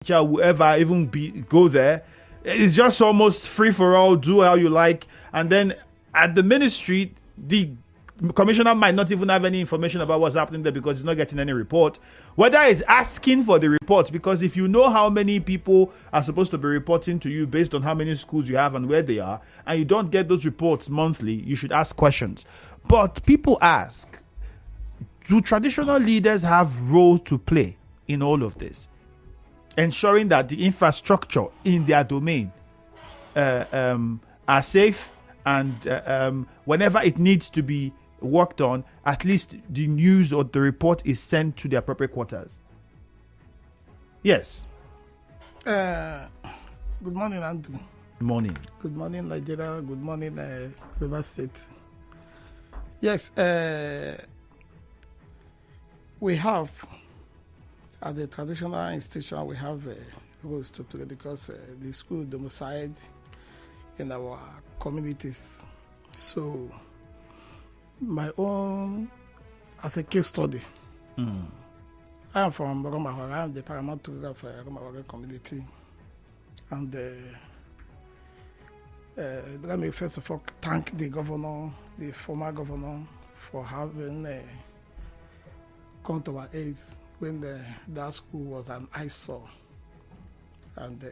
teacher will ever even go there. It's just almost free for all, do how you like. And then at the ministry, the commissioner might not even have any information about what's happening there because he's not getting any report. Whether he's asking for the report, because if you know how many people are supposed to be reporting to you based on how many schools you have and where they are, and you don't get those reports monthly, you should ask questions. But people ask, do traditional leaders have role to play in all of this? Ensuring that the infrastructure in their domain are safe, and whenever it needs to be worked on, at least the news or the report is sent to the appropriate quarters. Yes. Good morning, Andrew. Good morning. Good morning, Nigeria. Good morning, River State. Yes, we have, at the traditional institution, we have roles to play because the school domiciled in our communities. So, my own, as a case study, I am from Rumuagholu. I am the Paramount of Rumuagholu community. And let me first of all thank the governor, the former governor, for having come to our aid when that school was an eyesore. And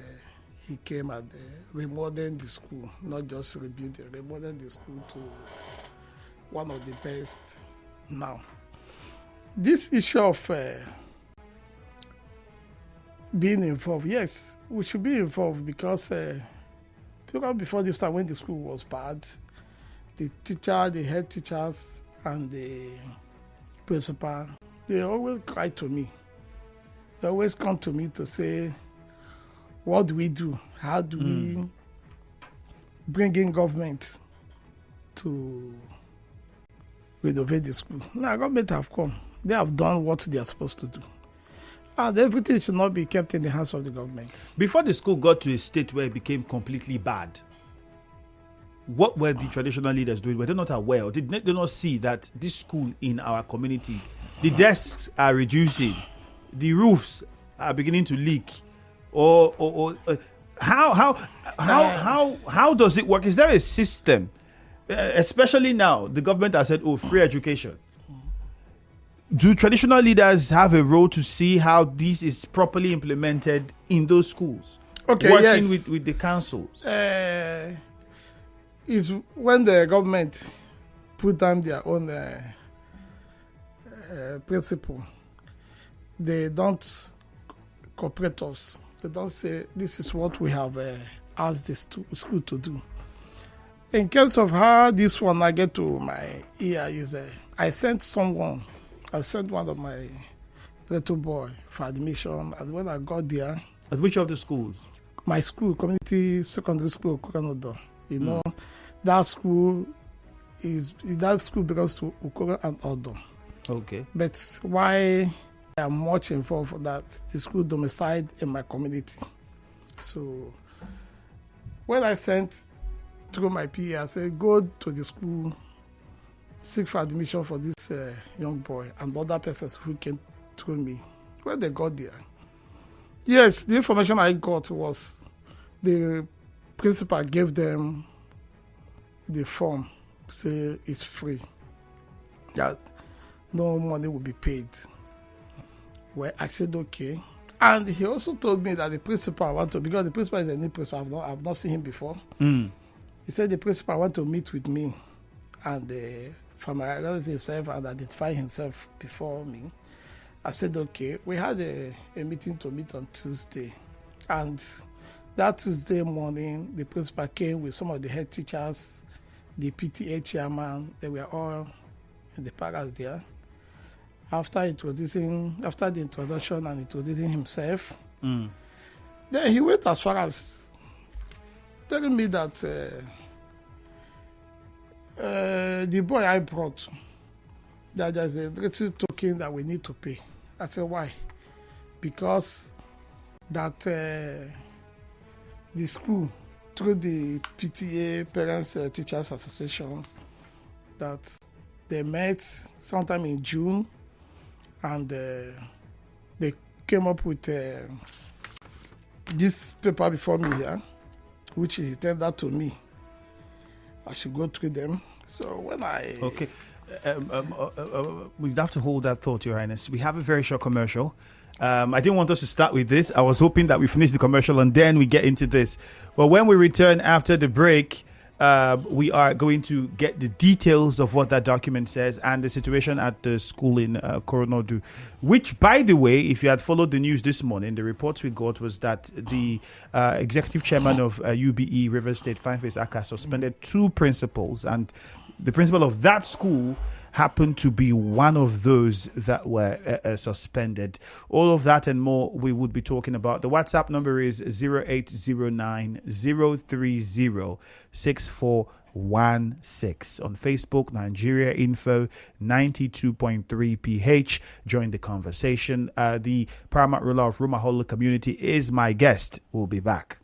he came and remodeling the school, not just rebuilding, remodeling the school to one of the best now. This issue of being involved, yes, we should be involved because before this time when the school was bad, the teacher, the head teachers, and the principal, they always cry to me. They always come to me to say, what do we do? How do we bring in government to renovate the school? Now, government have come. They have done what they are supposed to do. And everything should not be kept in the hands of the government. Before the school got to a state where it became completely bad, what were the traditional leaders doing? Were they not aware, or did they not see that this school in our community, the desks are reducing, the roofs are beginning to leak, or how does it work? Is there a system? Especially now, the government has said, free education. Do traditional leaders have a role to see how this is properly implemented in those schools? Okay, working yes. with the councils. Is when the government put down their own principle, they don't cooperate us. They don't say, this is what we have asked this school to do. In case of how this one I get to my ear is, I sent one of my little boy for admission, and when I got there... At which of the schools? My school, community secondary school, Ukoronodo. You know, that school belongs to Ukoro and Odo. Okay. But why I am much involved that the school domiciled in my community. So when I sent through my PA, I said, go to the school, seek for admission for this young boy and other persons who came through me. When they got there, yes, the information I got was the principal gave them the form, say it's free, that no money will be paid. Well, I said, okay. And he also told me that the principal because the principal is a new principal, I've not seen him before. He said the principal want to meet with me and familiarize himself and identify himself before me. I said, okay. We had a meeting to meet on Tuesday. And that Tuesday morning, the principal came with some of the head teachers, the PTA chairman. They were all in the palace there. After the introduction and introducing himself, then he went as far as telling me that the boy I brought, that there's a little token that we need to pay. I said, why? Because that the school, through the PTA, Parents Teachers Association, that they met sometime in June, and they came up with this paper before me here, which he tendered to me. I should go through them. So when I... Okay. We'd have to hold that thought, Your Highness. We have a very short commercial. I didn't want us to start with this. I was hoping that we finish the commercial and then we get into this. Well, when we return after the break, we are going to get the details of what that document says and the situation at the school in Rumuagholu, which, by the way, if you had followed the news this morning, the reports we got was that the executive chairman of UBE, River State, Fineface Aka, suspended 2 principals, and the principal of that school happened to be one of those that were suspended. All of that and more we would be talking about. The WhatsApp number is 0809 030 6416. On Facebook, Nigeria Info 92.3 PH. Join the conversation. The Paramount ruler of Rumuagholu community is my guest. We'll be back.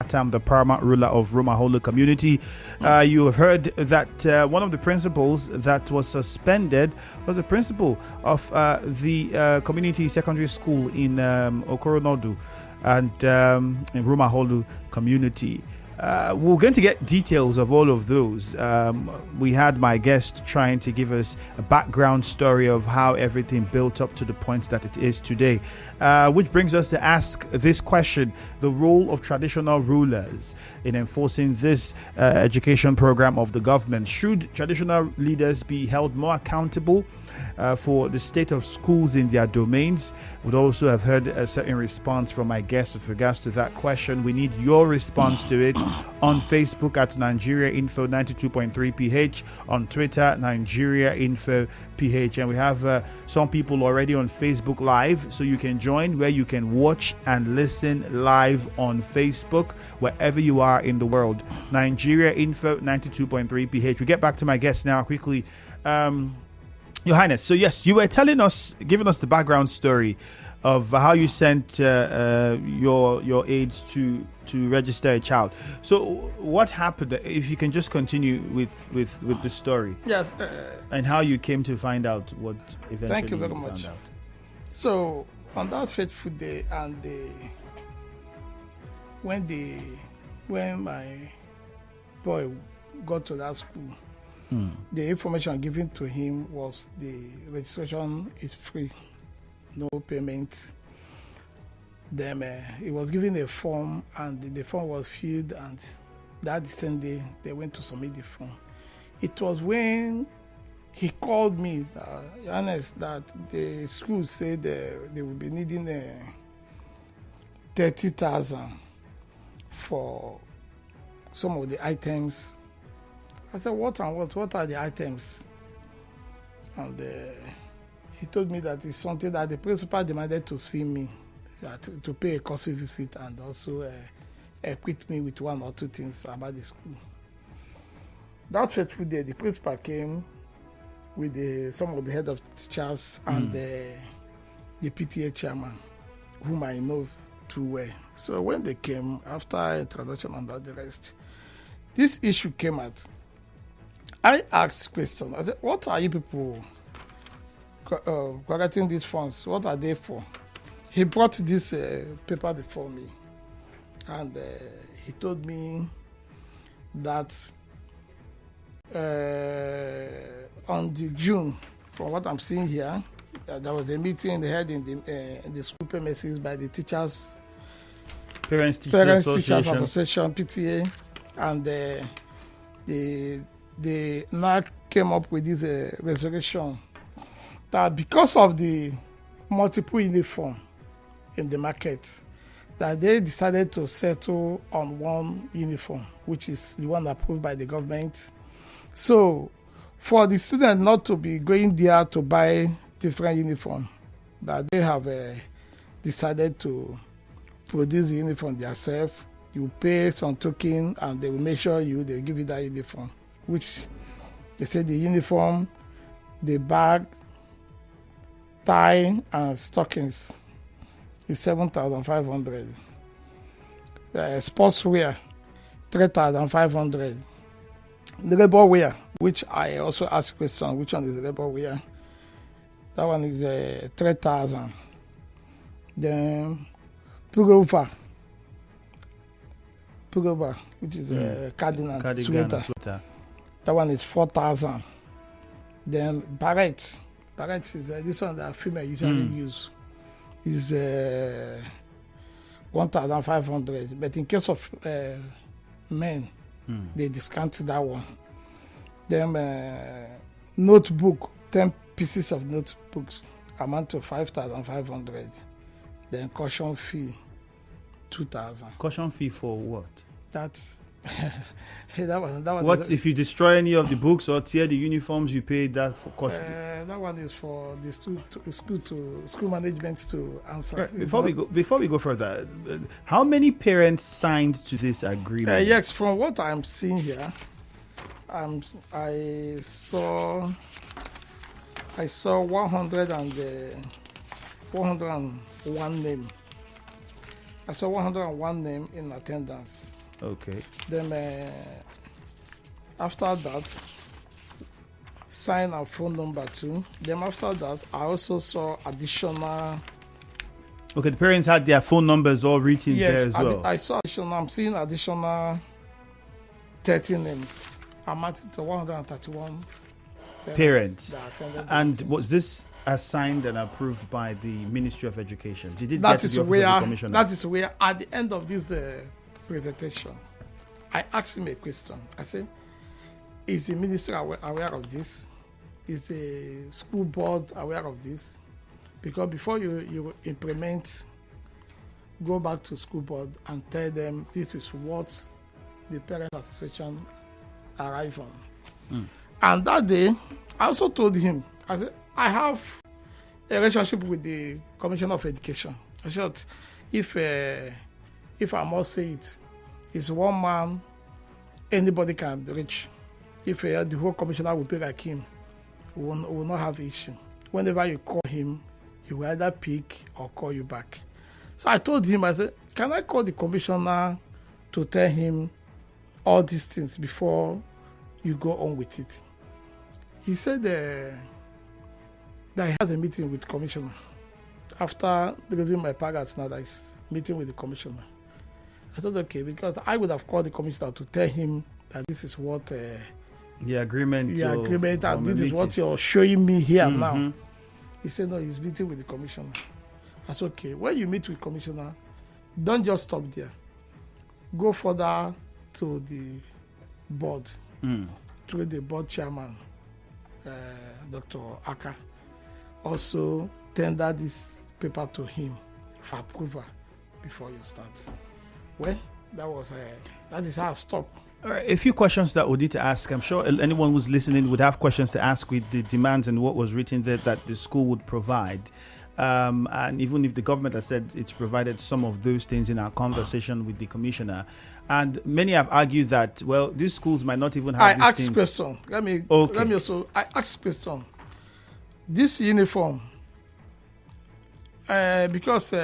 Attam, the paramount ruler of Rumuagholu community. You have heard that one of the principals that was suspended was the principal of the community secondary school in Okoronodu and in Rumuagholu community. We're going to get details of all of those. We had my guest trying to give us a background story of how everything built up to the point that it is today, which brings us to ask this question: the role of traditional rulers in enforcing this education program of the government. Should traditional leaders be held more accountable for the state of schools in their domains? Would also have heard a certain response from my guest with regards to that question. We need your response to it on Facebook at Nigeria Info 92.3 PH, on Twitter Nigeria Info PH, and we have some people already on Facebook Live, so you can join, where you can watch and listen live on Facebook wherever you are in the world. Nigeria Info 92.3 PH. We get back to my guest now quickly. Your Highness, so yes, you were giving us the background story of how you sent your aides to register a child. So what happened? If you can just continue with the story. Yes. And how you came to find out what eventually thank you very found much. out. So on that fateful day, and when my boy got to that school, the information given to him was the registration is free, no payment. Then he was given a form, and the form was filled, and that same day they went to submit the form. It was when he called me, honest, that the school said they will be needing 30,000 for some of the items. I said, what and what? What are the items? And he told me that it's something that the principal demanded to see me, to pay a courtesy visit, and also equip me with one or two things about the school. That fateful day, the principal came with some of the head of teachers and the PTA chairman, whom I know too well. So when they came, after introduction and all the rest, this issue came out. I asked questions. I said, what are you people collecting these funds? What are they for? He brought this paper before me, and he told me that on the June, from what I'm seeing here, there was a meeting they had in the school premises by the teachers, Parents Teachers Association, PTA, and they now came up with this resolution that because of the multiple uniform in the market, that they decided to settle on one uniform, which is the one approved by the government. So for the student not to be going there to buy different uniform, that they have decided to produce the uniform themselves. You pay some token and they will make sure they will give you that uniform, which they say the uniform, the bag, tie, and stockings is 7,500. Sportswear, 3,500. The labor wear, which I also asked question, which one is the labor wear? That one is 3,000. Then pullover, which is a cardigan sweater. That one is 4,000. Then barrette is this one that female usually use. Is 1,500. But in case of men, they discount that one. Then notebook, 10 pieces of notebooks amount to 5,500. Then caution fee, 2,000. Caution fee for what? That's that one. What if you destroy any of the books or tear the uniforms? You pay that for caution. That one is for the school management to answer. Right, before we go further, how many parents signed to this agreement? Yes, from what I'm seeing here, I saw 101 name. I saw 101 name in attendance. Okay. Then after that, sign and phone number too. Then after that, I also saw additional. Okay, the parents had their phone numbers all written there as well. I saw additional. I'm seeing additional 30 names, amounting to 131 parents. that attended. And was this assigned and approved by the Ministry of Education? Did it That get to is the office where. of the commissioner? That is where. At the end of this presentation, I asked him a question. I said, "Is the minister aware of this? Is the school board aware of this? Because before you implement, go back to school board and tell them this is what the parent association arrived on." And that day, I also told him, I said, I have a relationship with the Commissioner of Education. I said, if I must say it, it's one man anybody can reach. If the whole commissioner will be like him, we will not have issue. Whenever you call him, he will either pick or call you back. So I told him, I said, can I call the commissioner to tell him all these things before you go on with it? He said that he has a meeting with the commissioner. After reviewing my paragraphs now, that is meeting with the commissioner. I thought, okay, because I would have called the commissioner to tell him that this is what the agreement and this is what you're showing me here now. He said, no, he's meeting with the commissioner. I said, okay, when you meet with commissioner, don't just stop there. Go further to the board, to the board chairman, Dr. Aka. Also, tender this paper to him for approval before you start. Well, that is how I stopped. All right, a few questions that we need to ask. I'm sure anyone who's listening would have questions to ask with the demands and what was written there that the school would provide. And even if the government has said it's provided some of those things in our conversation with the commissioner, and many have argued that, well, these schools might not even have these things. Question. Let me also. I asked question. This uniform, because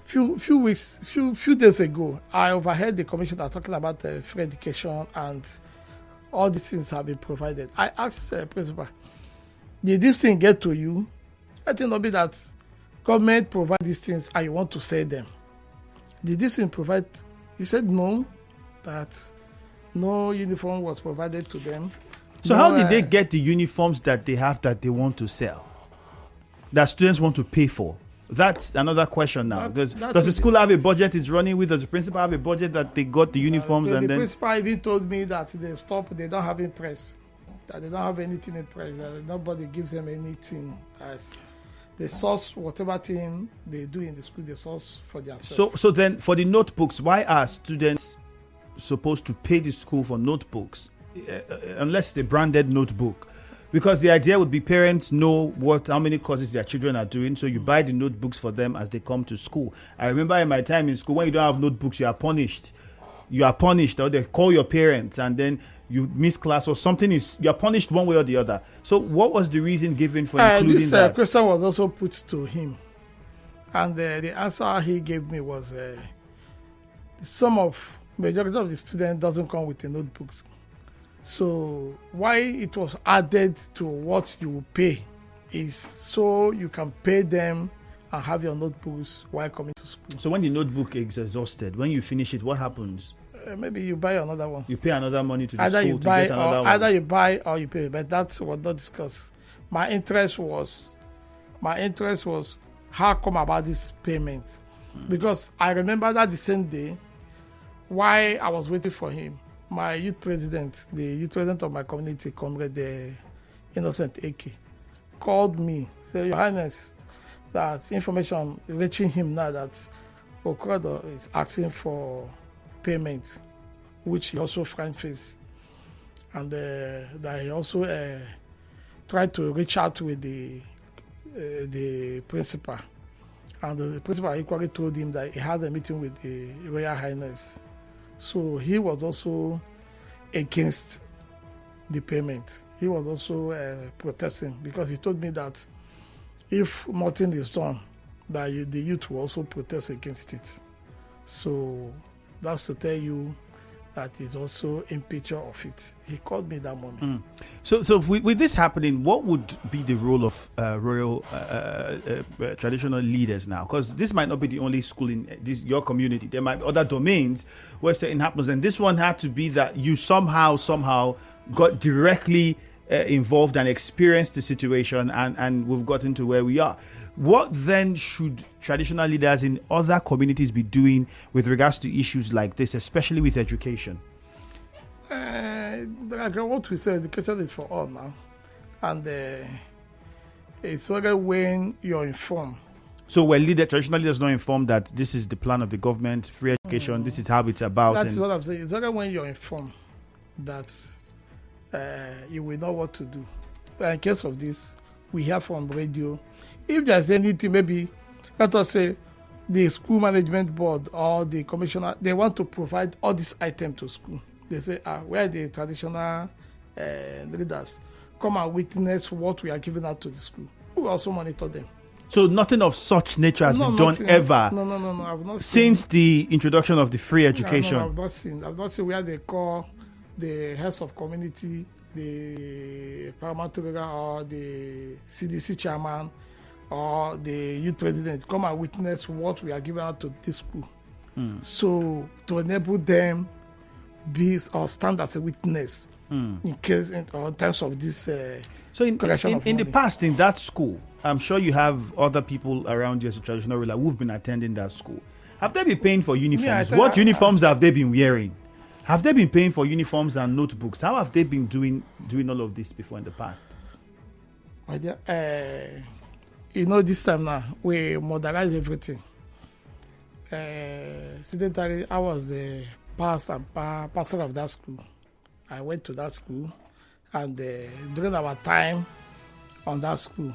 few days ago, I overheard the commissioner talking about free education and all these things have been provided. I asked the principal, did this thing get to you? I think not be that government provide these things and you want to sell them. Did this thing provide? He said no, that no uniform was provided to them. So how did they get the uniforms that they have that they want to sell, that students want to pay for? That's another question now. Does the school have a budget it's running with? Does the principal have a budget that they got the uniforms and then? The principal even told me that they don't have in press, that they don't have anything in press, that nobody gives them anything. As they source whatever thing they do in the school, they source for themselves. So then for the notebooks, why are students supposed to pay the school for notebooks? Unless it's a branded notebook, because the idea would be parents know how many courses their children are doing, so you buy the notebooks for them as they come to school. I remember in my time in school, when you don't have notebooks, you are punished, or they call your parents and then you miss class or something. You are punished one way or the other. So what was the reason given for including that? This question was also put to him, and the answer he gave me was majority of the students doesn't come with the notebooks. So why it was added to what you pay is so you can pay them and have your notebooks while coming to school. So when the notebook is exhausted, when you finish it, what happens? Maybe you buy another one. You pay another money to the school to get another one. Either you buy or you pay, but that was not discussed. My interest was how come about this payment? Because I remember that the same day, while I was waiting for him, my the youth president of my community, Comrade Innocent Eke, called me, said, Your Highness, that information reaching him now that Okodo is asking for payment, which he also franked face, and that he also tried to reach out with the principal, and the principal equally told him that he had a meeting with the Royal Highness. So he was also against the payment. He was also protesting because he told me that if nothing is done, that the youth will also protest against it. So that's to tell you that is also in picture of it. He called me that morning. So with this happening, what would be the role of royal traditional leaders now? Because this might not be the only school in your community. There might be other domains where certain happens, and this one had to be that you somehow got directly involved and experienced the situation, and we've gotten to where we are. What then should traditional leaders in other communities be doing with regards to issues like this, especially with education? Like what we said, education is for all now. And it's only when you're informed. So when traditional leaders not informed that this is the plan of the government, free education, this is how it's about. That's what I'm saying. It's only when you're informed that you will know what to do. But in case of this, we hear from radio. If there's anything, maybe, let us say, the school management board or the commissioner, they want to provide all these items to school. They say, where are the traditional leaders? Come and witness what we are giving out to the school. We will also monitor them. So nothing of such nature has been done ever? No. I've not seen. Since the introduction of the free education? No, I've not seen where they call the heads of community, the Paramount or the CDC chairman, or the youth president come and witness what we are giving out to this school. So to enable them be or stand as a witness in case or in terms of this. So in the past, in that school, I'm sure you have other people around you as a traditional ruler who've been attending that school. Have they been paying for uniforms? What uniforms have they been wearing? Have they been paying for uniforms and notebooks? How have they been doing all of this before in the past? My dear, this time now, we modernize everything. Incidentally, I was the pastor of that school. I went to that school, and during our time on that school,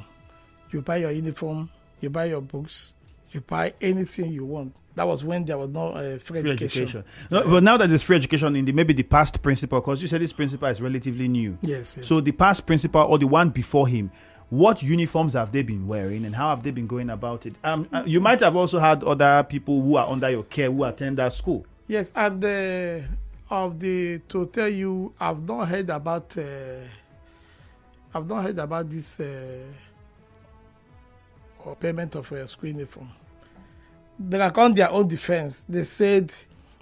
you buy your uniform, you buy your books, you buy anything you want. That was when there was no free education. No, but now that there's free education in maybe the past principal, because you said this principal is relatively new. Yes. So the past principal or the one before him, what uniforms have they been wearing and how have they been going about it? You might have also had other people who are under your care who attend that school. Yes, and to tell you, I've not heard about this payment of a school uniform. They are on their own defense. They said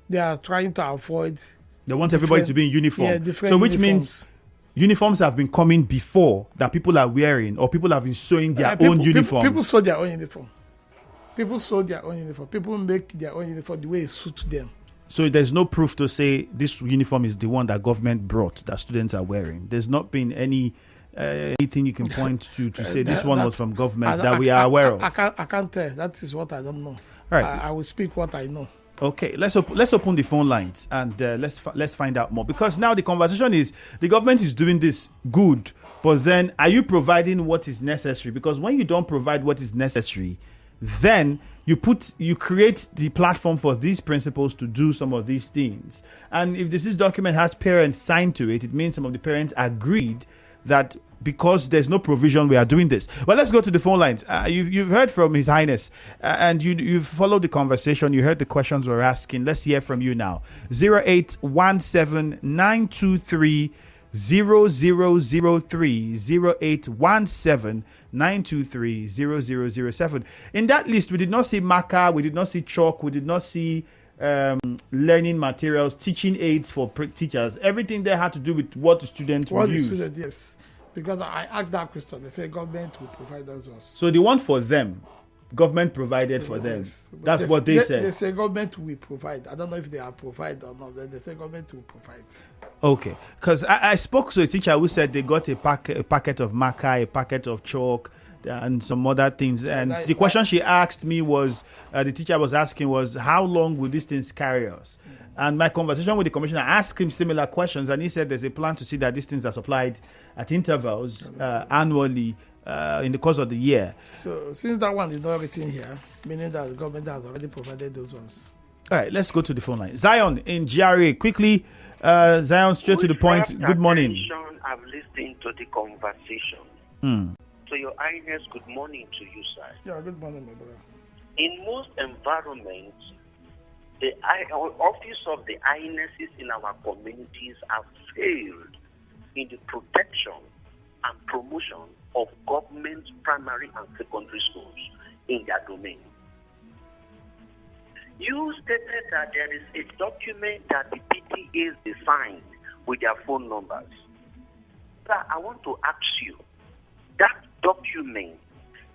they are trying to avoid. They want everybody to be in uniform. Yeah, different. So which means uniforms have been coming before that people are wearing, or people have been sewing their own uniform. People sew their own uniform. People make their own uniform the way it suits them. So there's no proof to say this uniform is the one that government brought that students are wearing. There's not been anything you can point to say this one was from government that we are aware of. I can't tell. That is what I don't know. Right. I will speak what I know. Okay, let's open the phone lines and let's find out more, because now the conversation is the government is doing this good, but then are you providing what is necessary? Because when you don't provide what is necessary, then you create the platform for these principals to do some of these things. And if this document has parents signed to it, it means some of the parents agreed that because there's no provision, we are doing this. Well, let's go to the phone lines. You've heard from His Highness, and you've followed the conversation. You heard the questions we're asking. Let's hear from you now. 0817 923 0003 0817 923 0007. In that list, we did not see marker, we did not see chalk, we did not see learning materials, teaching aids for teachers. Everything there had to do with what the students will use. Yes. Because I asked that question, they say government will provide those ones. So the one for them, government provided for them. That's what they said. They say government will provide. I don't know if they are provide or not. They say government will provide. Okay, because I spoke to a teacher who said they got a packet of marker, a packet of chalk, and some other things. And the question she asked me was, the teacher was asking was, how long will these things carry us? And my conversation with the commissioner, I asked him similar questions, and he said there's a plan to see that these things are supplied at intervals annually in the course of the year. So since that one is not written here, meaning that the government has already provided those ones. All right, let's go to the phone line. Zion in GRA, quickly. Zion, straight to the point. Good morning. I've listened to the conversation. So, Your Highness, good morning to you, sir. Yeah, good morning, my brother. In most environments, the office of the INSs in our communities have failed in the protection and promotion of government primary and secondary schools in their domain. You stated that there is a document that the PTAs designed with their phone numbers. Sir, I want to ask you, that document,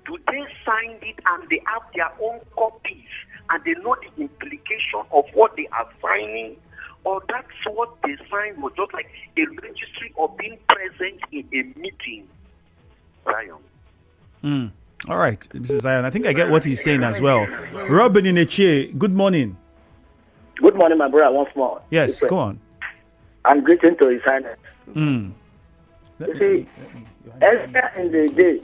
do they sign it and they have their own copies and they know the implication of what they are signing? Or that's what they signed was just like a registry of being present in a meeting? Zion. All right, Mrs. Zion. I think I get what he's saying as well. Robin in a chair. Good morning. Good morning, my brother. Once more. Yes, go on. I'm greeting to His Highness. You see, earlier in the day,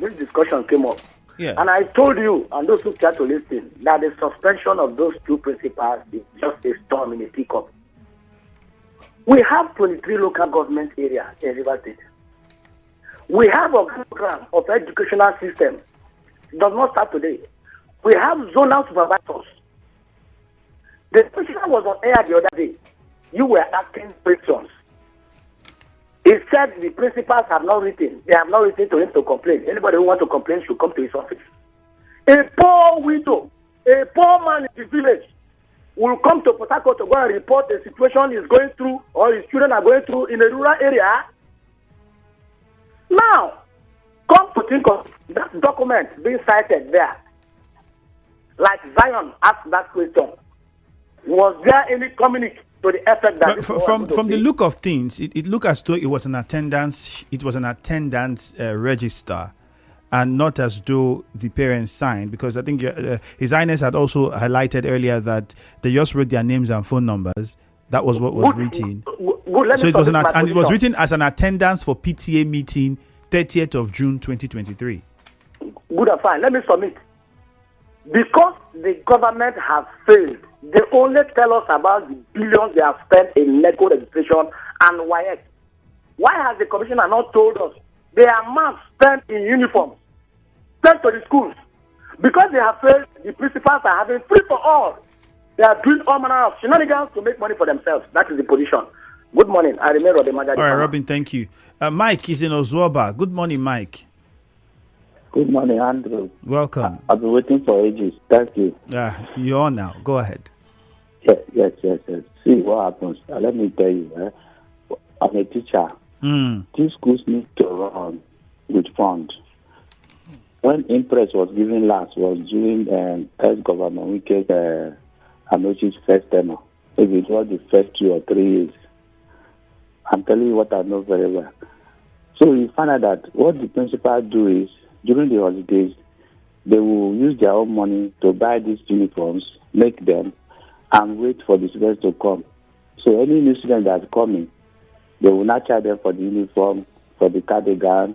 this discussion came up. Yeah. And I told you, and those who care to listen, that the suspension of those two principals is just a storm in a teacup. We have 23 local government areas in River State. We have a program of educational system. It does not start today. We have zonal supervisors. The principal was on air the other day. You were asking questions. He said the principals have not written. They have not written to him to complain. Anybody who wants to complain should come to his office. A poor widow, a poor man in the village will come to Port Harcourt to go and report the situation he's going through or his children are going through in a rural area. Now, come to think of that document being cited there. Like Zion asked that question. Was there any communique to the effect that from the look of things, it looked as though it was an attendance register, and not as though the parents signed, because I think His Highness had also highlighted earlier that they just wrote their names and phone numbers. That was what was written. So it was it was written as an attendance for PTA meeting 30th of June 2023. Good and fine. Let me submit. Because the government has failed, they only tell us about the billions they have spent in NECO registration and WIEC. Why has the commissioner not told us the amount spent in uniforms, sent to the schools? Because they have failed, the principals are having free for all. They are doing all manner of shenanigans to make money for themselves. That is the position. Good morning. I remain Robin Majadi. All right, Robin, thank you. Mike is in Ozuoba. Good morning, Mike. Good morning, Andrew. Welcome. I've been waiting for ages. Thank you. You're on now. Go ahead. Yes. See what happens. Let me tell you. I'm a teacher. These schools need to run with funds. When Impress was given last was during ex-government Wike's Anochi's first tenure. Maybe it was the first 2 or 3 years. I'm telling you what I know very well. So you find out that what the principal do is, during the holidays, they will use their own money to buy these uniforms, make them, and wait for the students to come. So any new student that's coming, they will not charge them for the uniform, for the cardigan,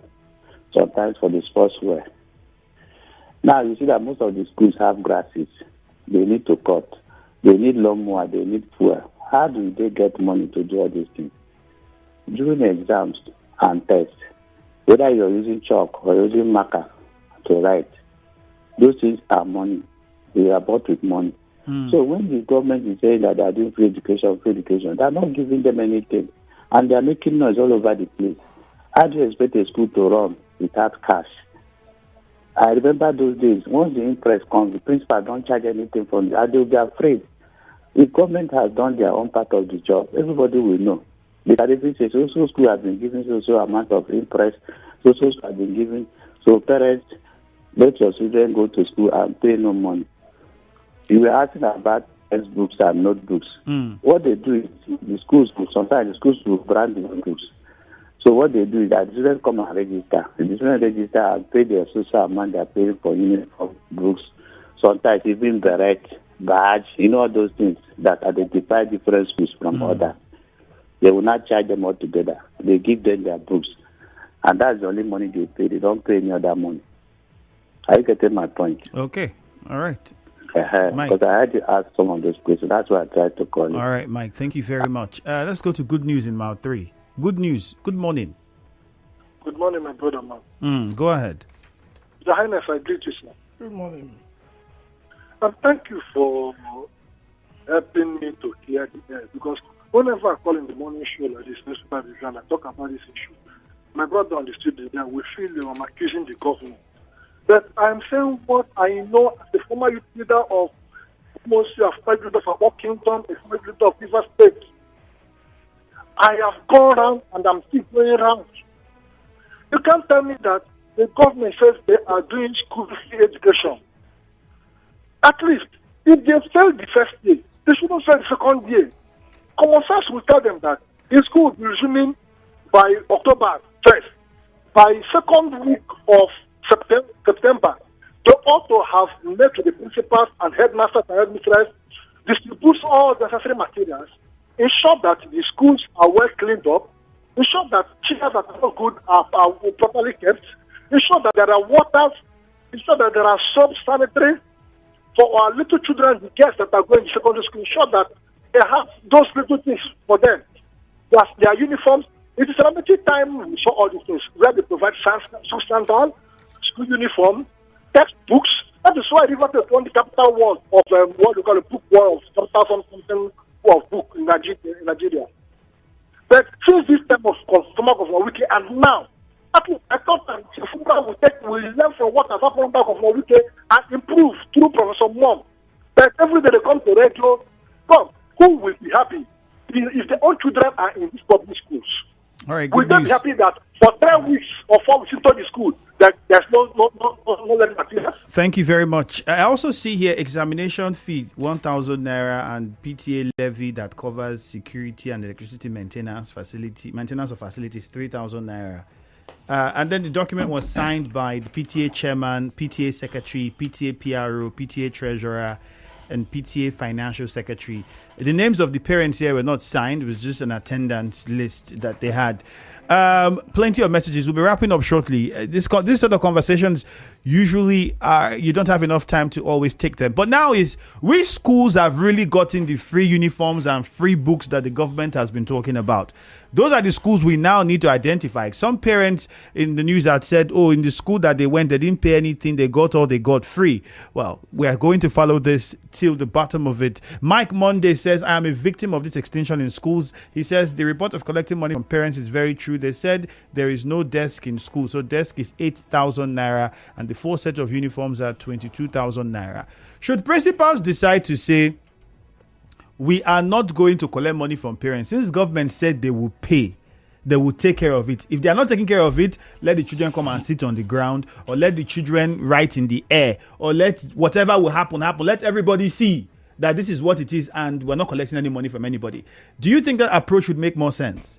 sometimes for the sportswear. Now you see that most of the schools have grasses. They need to cut. They need lawnmower. They need fuel. How do they get money to do all these things? During exams and tests, whether you're using chalk or using marker to write, those things are money. They are bought with money. So when the government is saying that they are doing free education, they are not giving them anything. And they are making noise all over the place. How do you expect a school to run without cash? I remember those days. Once the Impress comes, the principal don't charge anything from them. They will be afraid. If government has done their own part of the job, everybody will know. The Caribbean says, so school has been given so amount of Impress, so school has been given. So parents, let your children go to school and pay no money. You were asking about textbooks and notebooks. What they do is sometimes the schools will brand the notebooks. So what they do is that the students come and register. The students register and pay their social amount they are paying for uniform, books, sometimes even beret, badge, all those things that identify different schools from others. They will not charge them all together. They give them their books. And that's the only money they pay. They don't pay any other money. Are you getting my point? Okay. All right. Because I had to ask some of those questions. That's why I tried to call you. All right, Mike. Thank you very much. Let's go to good news in Mile 3. Good news. Good morning. Good morning, my brother, man. Go ahead. Your Highness, I greet you, sir. Good morning. And thank you for helping me to clear the air, because whenever I call in the morning show like this, newspaper review, and I talk about this issue, my brother on the studio there will feel I'm accusing the government. But I'm saying what I know as the former youth leader of Mosi, a former leader of our kingdom, a former leader of River State. I have gone around and I'm still going around. You can't tell me that the government says they are doing school free education. At least, if they fail the first year, they shouldn't fail the second year. Common sense will tell them that the school will be resuming by October 1st. By second week of September, they ought to have met with the principals and headmasters and headmistresses, distribute all the necessary materials, ensure that the schools are well cleaned up, ensure that children that are not good are properly kept, ensure that there are waters, ensure that there are sub-sanitary for our little children, the girls that are going to secondary school, ensure that they have those little things for them. Their uniforms. It is a limited time we saw all these things where they provide sandal, school uniform, textbooks. That is why River State won the capital award of what we call a book war of 10,000 of book in Nigeria. But since this time of former governor Wiki and now, I thought that we learn from what has happened back of Wiki and improve through Professor Mom. But every day they come to radio, come, who will be happy if their own children are in these public schools? All right, We're not happy that for 3 weeks or 4 weeks into the school that there's no learning materials. Thank you very much. I also see here examination fee 1,000 naira and PTA levy that covers security and electricity maintenance of facilities 3,000 naira. And then the document was signed by the PTA chairman, PTA secretary, PTA PRO, PTA treasurer, and PTA financial secretary. The names of the parents here were not signed. It was just an attendance list that they had. Plenty of messages. We'll be wrapping up shortly. This sort of conversations usually you don't have enough time to always take them. But now is which schools have really gotten the free uniforms and free books that the government has been talking about? Those are the schools we now need to identify. Some parents in the news had said, oh, in the school that they went, they didn't pay anything. They got all they got free. Well, we are going to follow this till the bottom of it. Mike Monday says, I am a victim of this extinction in schools. He says the report of collecting money from parents is very true. They said there is no desk in school. So desk is 8,000 naira and the 4 sets of uniforms are 22,000 naira. Should principals decide to say, we are not going to collect money from parents, since government said they will pay, they will take care of it. If they are not taking care of it, let the children come and sit on the ground, or let the children write in the air, or let whatever will happen. Let everybody see that this is what it is and we're not collecting any money from anybody. Do you think that approach would make more sense?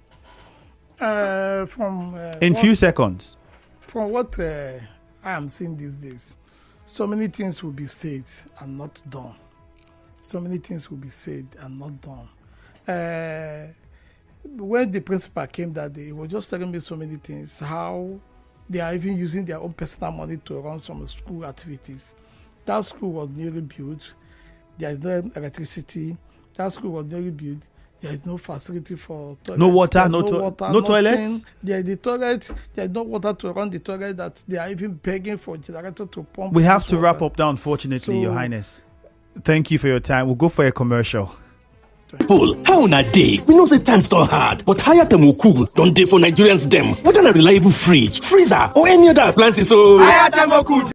In few seconds. From what I am seeing these days, so many things will be said and not done. So many things will be said and not done. When the principal came that day, he was just telling me so many things, how they are even using their own personal money to run some school activities. That school was newly built. There is no electricity. That school was newly built. There is no facility for toilet. No water, no toilets? There is the toilet. There is no water to run the toilet, that they are even begging for a generator to pump. We have to wrap up now, unfortunately, Your Highness. Thank you for your time. We'll go for a commercial. Full. How na day? We know say times don hard, but higher Attam will cool. Don't day for Nigerians them. Whether a reliable fridge, freezer, or any other appliances, so higher Attam will cool.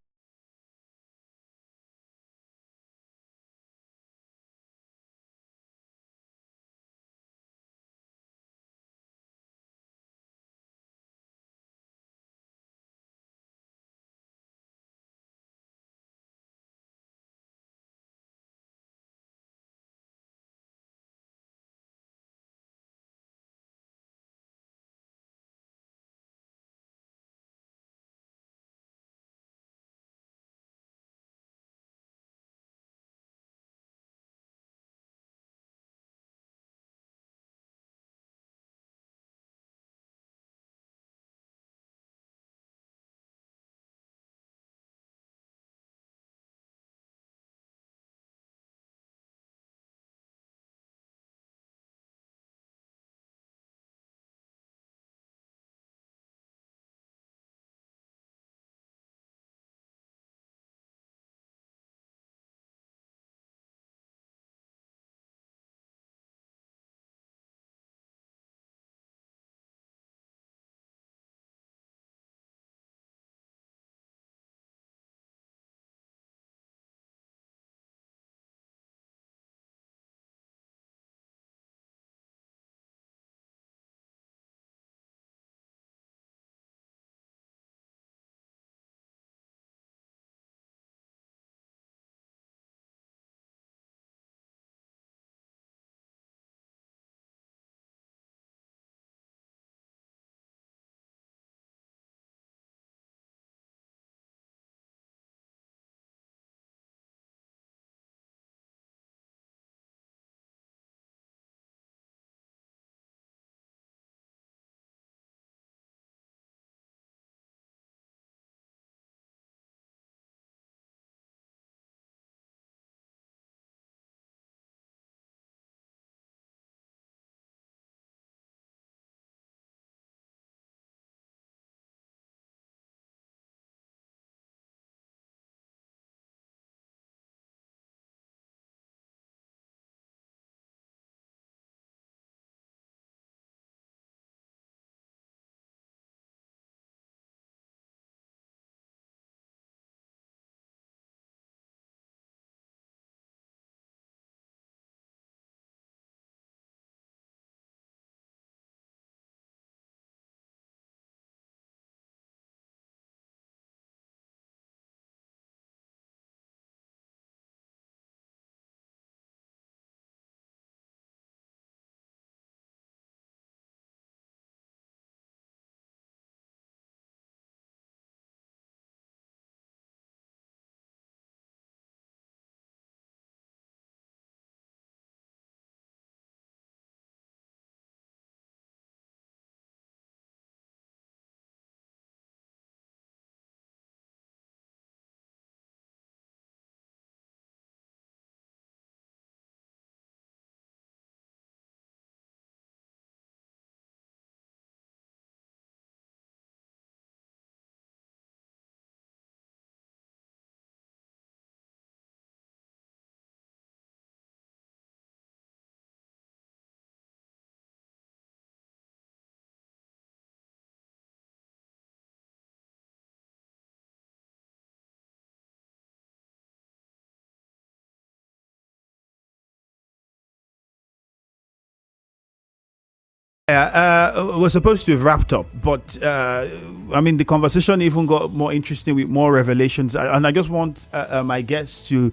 We're supposed to have wrapped up, but the conversation even got more interesting with more revelations. And I just want my guests to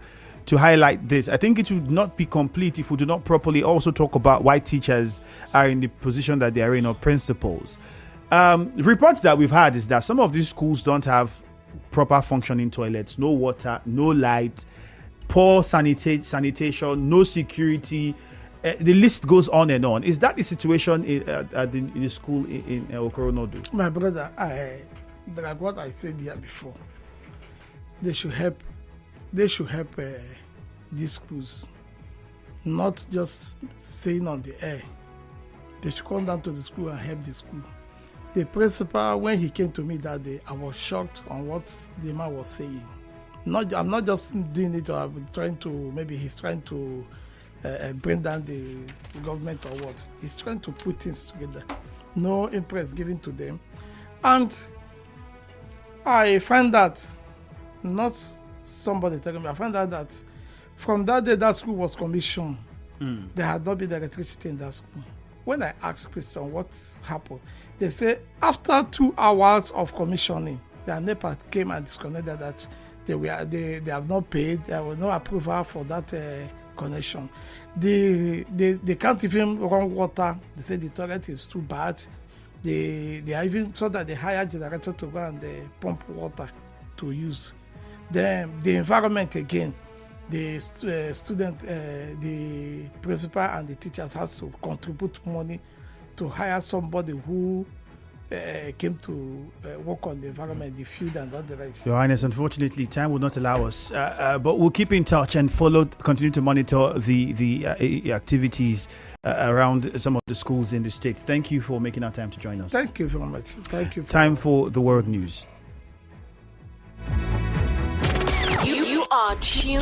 highlight this. I think it would not be complete if we do not properly also talk about why teachers are in the position that they are in, or principals. Reports that we've had is that some of these schools don't have proper functioning toilets, no water, no light, poor sanitation, no security. The list goes on and on. Is that the situation in the school in Okoronodu? My brother, like what I said here before, they should help these schools, not just saying on the air. They should come down to the school and help the school. The principal, when he came to me that day, I was shocked on what the man was saying. I'm not just doing it, or I'm trying to, maybe he's trying to bring down the government or what. He's trying to put things together. No impress given to them. And I find that, not somebody telling me, I find out that from that day that school was commissioned, there had not been electricity in that school. When I asked Christian what happened, they say after 2 hours of commissioning, the NEPA came and disconnected that they have not paid, there was no approval for that connection. They can't even run water. They say the toilet is too bad. They are even so that they hired the generator to go and pump water to use. Then the environment again, the student, the principal and the teachers has to contribute money to hire somebody who came to work on the environment, the field and all the rest. Your Highness, unfortunately, time will not allow us, but we'll keep in touch and continue to monitor the activities around some of the schools in the state. Thank you for making our time to join us. Thank you very much. Thank you. Time for the world news. You are tuned